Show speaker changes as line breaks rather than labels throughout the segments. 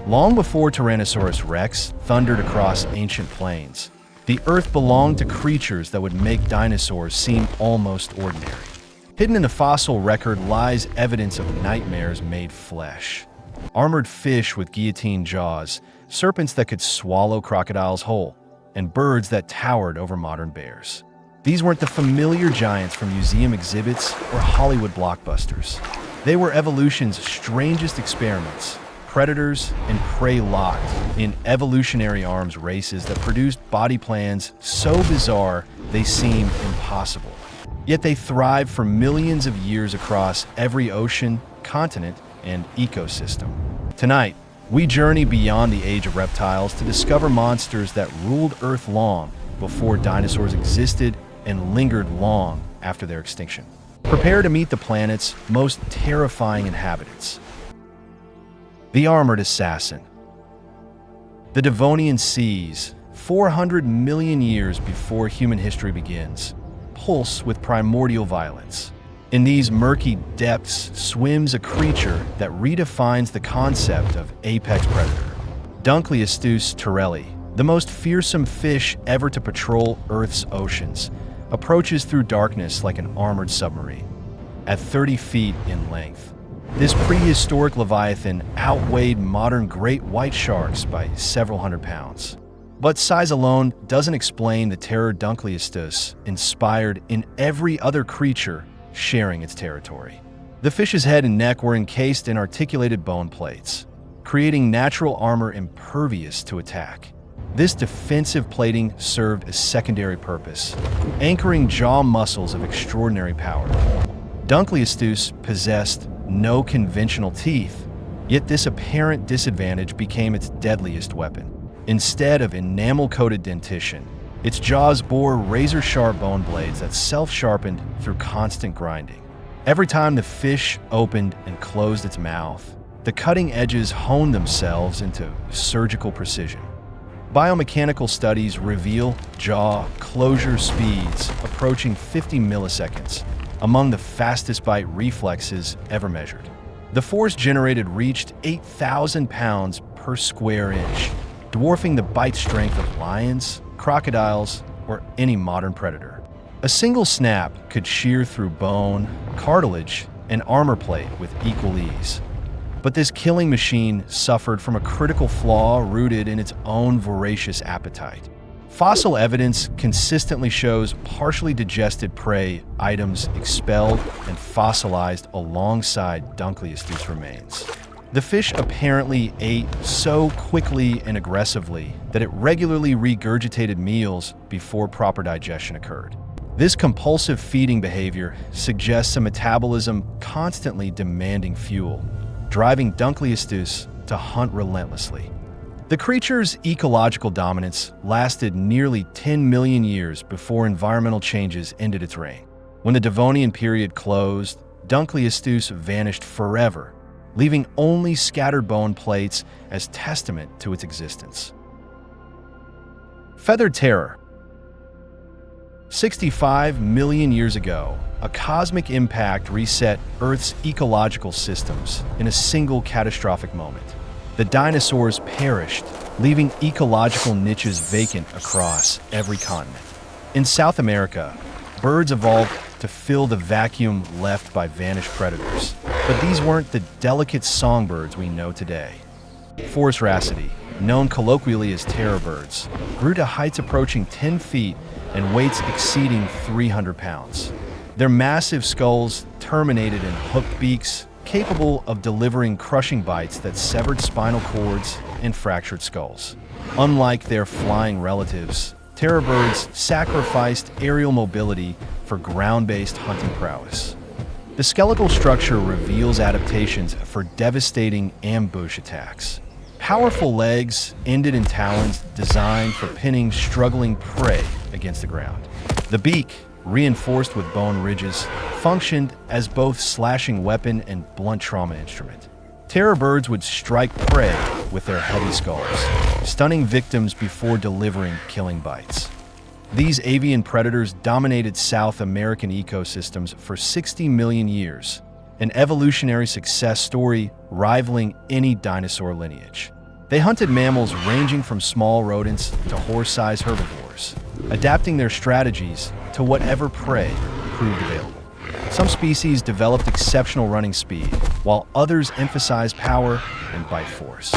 Long before Tyrannosaurus rex thundered across ancient plains, the Earth belonged to creatures that would make dinosaurs seem almost ordinary. Hidden in the fossil record lies evidence of nightmares made flesh. Armored fish with guillotine jaws, serpents that could swallow crocodiles whole, and birds that towered over modern bears. These weren't the familiar giants from museum exhibits or Hollywood blockbusters. They were evolution's strangest experiments, predators and prey locked in evolutionary arms races that produced body plans so bizarre they seem impossible. Yet they thrived for millions of years across every ocean, continent, and ecosystem. Tonight, we journey beyond the age of reptiles to discover monsters that ruled Earth long before dinosaurs existed and lingered long after their extinction. Prepare to meet the planet's most terrifying inhabitants. The Armored Assassin. The Devonian seas, 400 million years before human history begins, pulse with primordial violence. In these murky depths swims a creature that redefines the concept of apex predator. Dunkleosteus torelli, the most fearsome fish ever to patrol Earth's oceans, approaches through darkness like an armored submarine. At 30 feet in length, this prehistoric leviathan outweighed modern great white sharks by several hundred pounds. But size alone doesn't explain the terror Dunkleosteus inspired in every other creature sharing its territory. The fish's head and neck were encased in articulated bone plates, creating natural armor impervious to attack. This defensive plating served a secondary purpose, anchoring jaw muscles of extraordinary power. Dunkleosteus possessed no conventional teeth, yet this apparent disadvantage became its deadliest weapon. Instead of enamel-coated dentition, its jaws bore razor-sharp bone blades that self-sharpened through constant grinding. Every time the fish opened and closed its mouth, the cutting edges honed themselves into surgical precision. Biomechanical studies reveal jaw closure speeds approaching 50 milliseconds, among the fastest bite reflexes ever measured. The force generated reached 8,000 pounds per square inch, dwarfing the bite strength of lions, crocodiles, or any modern predator. A single snap could shear through bone, cartilage, and armor plate with equal ease. But this killing machine suffered from a critical flaw rooted in its own voracious appetite. Fossil evidence consistently shows partially digested prey items expelled and fossilized alongside Dunkleosteus remains. The fish apparently ate so quickly and aggressively that it regularly regurgitated meals before proper digestion occurred. This compulsive feeding behavior suggests a metabolism constantly demanding fuel, driving Dunkleosteus to hunt relentlessly. The creature's ecological dominance lasted nearly 10 million years before environmental changes ended its reign. When the Devonian period closed, Dunkleosteus vanished forever, leaving only scattered bone plates as testament to its existence. Feathered terror. 65 million years ago, a cosmic impact reset Earth's ecological systems in a single catastrophic moment. The dinosaurs perished, leaving ecological niches vacant across every continent. In South America, birds evolved to fill the vacuum left by vanished predators. But these weren't the delicate songbirds we know today. Phorusrhacidae, known colloquially as terror birds, grew to heights approaching 10 feet and weights exceeding 300 pounds. Their massive skulls terminated in hooked beaks, capable of delivering crushing bites that severed spinal cords and fractured skulls. Unlike their flying relatives, terror birds sacrificed aerial mobility for ground-based hunting prowess. The skeletal structure reveals adaptations for devastating ambush attacks. Powerful legs ended in talons designed for pinning struggling prey against the ground. The beak, reinforced with bone ridges, functioned as both slashing weapon and blunt trauma instrument. Terror birds would strike prey with their heavy skulls, stunning victims before delivering killing bites. These avian predators dominated South American ecosystems for 60 million years, an evolutionary success story rivaling any dinosaur lineage. They hunted mammals ranging from small rodents to horse-sized herbivores, adapting their strategies to whatever prey proved available. Some species developed exceptional running speed, while others emphasized power and bite force.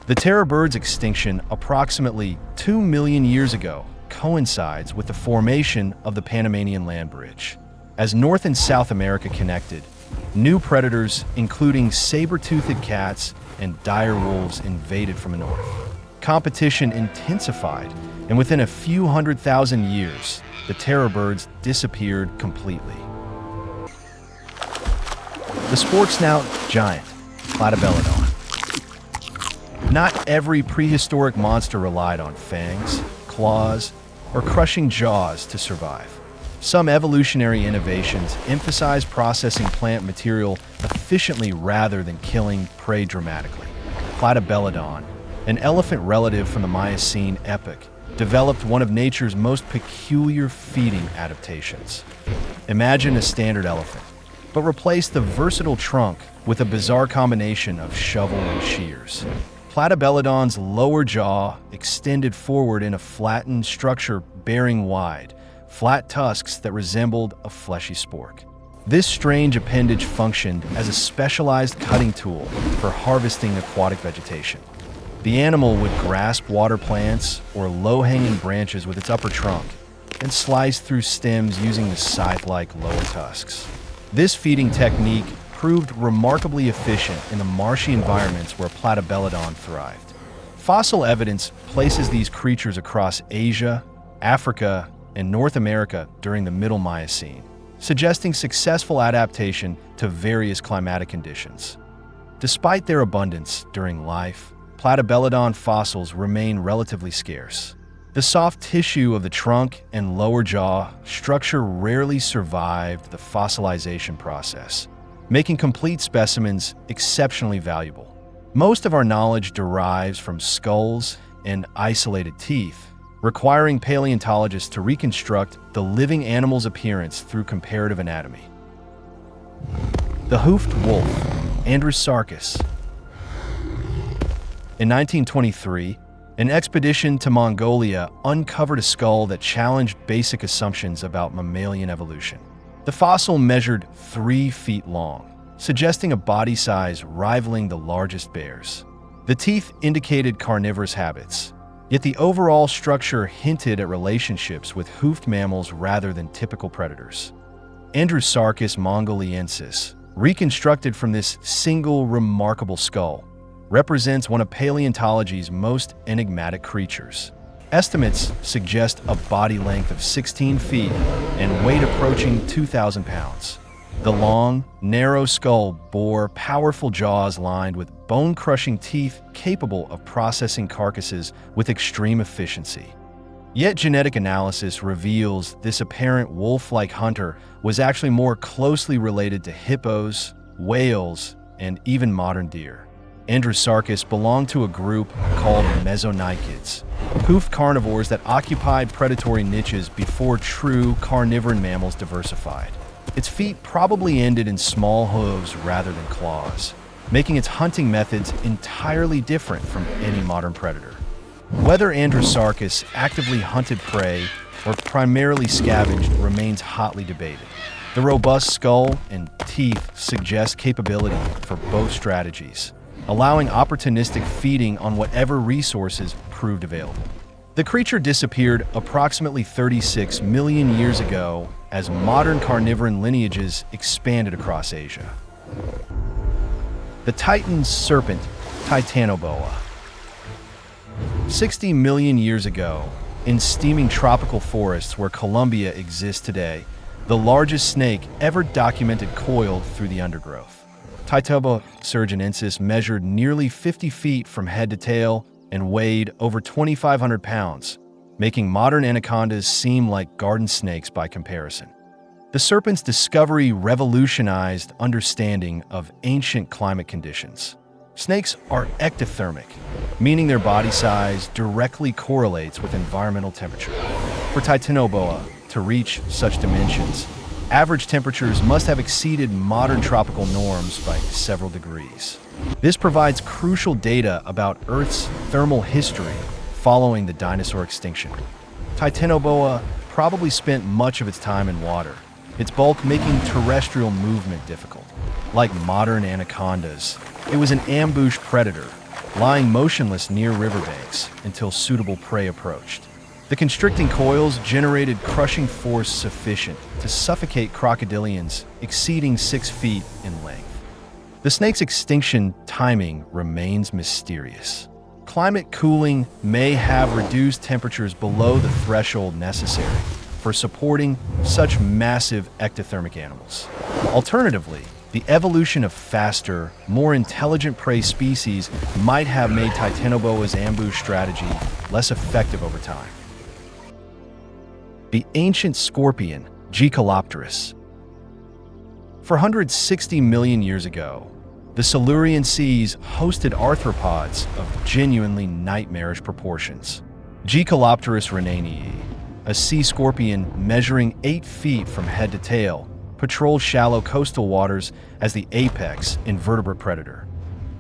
The terror bird's extinction approximately 2 million years ago coincides with the formation of the Panamanian land bridge. As North and South America connected, new predators, including saber-toothed cats and dire wolves, invaded from the north. Competition intensified, and within a few 100,000 years, the terror birds disappeared completely. The Spork-Snouted giant, Platybelodon. Not every prehistoric monster relied on fangs, claws, or crushing jaws to survive. Some evolutionary innovations emphasize processing plant material efficiently rather than killing prey dramatically. Platybelodon, an elephant relative from the Miocene epoch, developed one of nature's most peculiar feeding adaptations. Imagine a standard elephant, but replace the versatile trunk with a bizarre combination of shovel and shears. Platybelodon's lower jaw extended forward in a flattened structure bearing wide, flat tusks that resembled a fleshy spork. This strange appendage functioned as a specialized cutting tool for harvesting aquatic vegetation. The animal would grasp water plants or low-hanging branches with its upper trunk and slice through stems using the scythe-like lower tusks. This feeding technique proved remarkably efficient in the marshy environments where Platybelodon thrived. Fossil evidence places these creatures across Asia, Africa, and North America during the Middle Miocene, suggesting successful adaptation to various climatic conditions. Despite their abundance during life, Platybelodon fossils remain relatively scarce. The soft tissue of the trunk and lower jaw structure rarely survived the fossilization process, making complete specimens exceptionally valuable. Most of our knowledge derives from skulls and isolated teeth, requiring paleontologists to reconstruct the living animal's appearance through comparative anatomy. The hoofed wolf, Andrewsarchus. In 1923, an expedition to Mongolia uncovered a skull that challenged basic assumptions about mammalian evolution. The fossil measured 3 feet long, suggesting a body size rivaling the largest bears. The teeth indicated carnivorous habits, yet the overall structure hinted at relationships with hoofed mammals rather than typical predators. Andrewsarchus mongoliensis, reconstructed from this single remarkable skull, represents one of paleontology's most enigmatic creatures. Estimates suggest a body length of 16 feet and weight approaching 2,000 pounds. The long, narrow skull bore powerful jaws lined with bone-crushing teeth capable of processing carcasses with extreme efficiency. Yet genetic analysis reveals this apparent wolf-like hunter was actually more closely related to hippos, whales, and even modern deer. Andrewsarchus belonged to a group called mesonychids, hoofed carnivores that occupied predatory niches before true carnivorous mammals diversified. Its feet probably ended in small hooves rather than claws, making its hunting methods entirely different from any modern predator. Whether Andrewsarchus actively hunted prey or primarily scavenged remains hotly debated. The robust skull and teeth suggest capability for both strategies, allowing opportunistic feeding on whatever resources proved available. The creature disappeared approximately 36 million years ago as modern carnivorous lineages expanded across Asia. The Titan serpent, Titanoboa. 60 million years ago, in steaming tropical forests where Colombia exists today, the largest snake ever documented coiled through the undergrowth. Titanoboa surginensis measured nearly 50 feet from head to tail and weighed over 2,500 pounds, making modern anacondas seem like garden snakes by comparison. The serpent's discovery revolutionized understanding of ancient climate conditions. Snakes are ectothermic, meaning their body size directly correlates with environmental temperature. For Titanoboa to reach such dimensions, average temperatures must have exceeded modern tropical norms by several degrees. This provides crucial data about Earth's thermal history following the dinosaur extinction. Titanoboa probably spent much of its time in water, its bulk making terrestrial movement difficult. Like modern anacondas, it was an ambush predator, lying motionless near riverbanks until suitable prey approached. The constricting coils generated crushing force sufficient to suffocate crocodilians exceeding 6 feet in length. The snake's extinction timing remains mysterious. Climate cooling may have reduced temperatures below the threshold necessary for supporting such massive ectothermic animals. Alternatively, the evolution of faster, more intelligent prey species might have made Titanoboa's ambush strategy less effective over time. The ancient scorpion, Jaekelopterus. 460 million years ago, the Silurian seas hosted arthropods of genuinely nightmarish proportions. Jaekelopterus rhenanii, a sea scorpion measuring 8 feet from head to tail, patrolled shallow coastal waters as the apex invertebrate predator.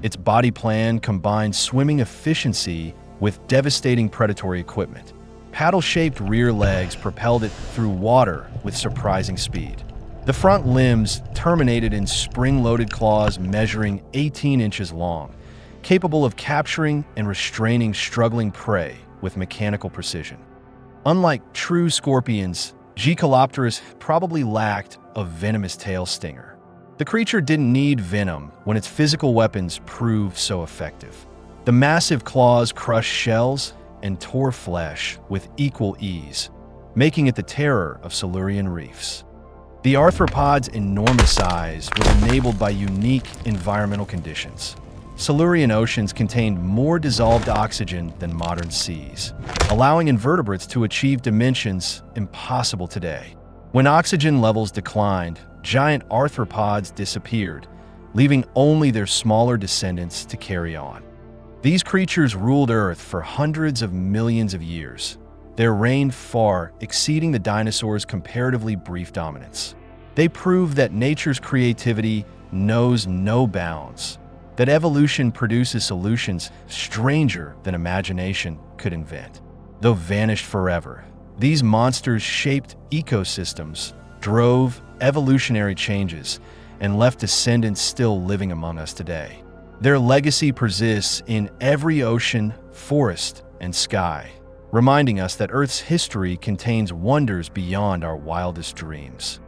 Its body plan combined swimming efficiency with devastating predatory equipment. Paddle-shaped rear legs propelled it through water with surprising speed. The front limbs terminated in spring-loaded claws measuring 18 inches long, capable of capturing and restraining struggling prey with mechanical precision. Unlike true scorpions, Jaekelopterus probably lacked a venomous tail stinger. The creature didn't need venom when its physical weapons proved so effective. The massive claws crushed shells and tore flesh with equal ease, making it the terror of Silurian reefs. The arthropod's enormous size was enabled by unique environmental conditions. Silurian oceans contained more dissolved oxygen than modern seas, allowing invertebrates to achieve dimensions impossible today. When oxygen levels declined, giant arthropods disappeared, leaving only their smaller descendants to carry on. These creatures ruled Earth for hundreds of millions of years, their reign far exceeding the dinosaurs' comparatively brief dominance. They proved that nature's creativity knows no bounds, that evolution produces solutions stranger than imagination could invent. Though vanished forever, these monsters shaped ecosystems, drove evolutionary changes, and left descendants still living among us today. Their legacy persists in every ocean, forest, and sky, reminding us that Earth's history contains wonders beyond our wildest dreams.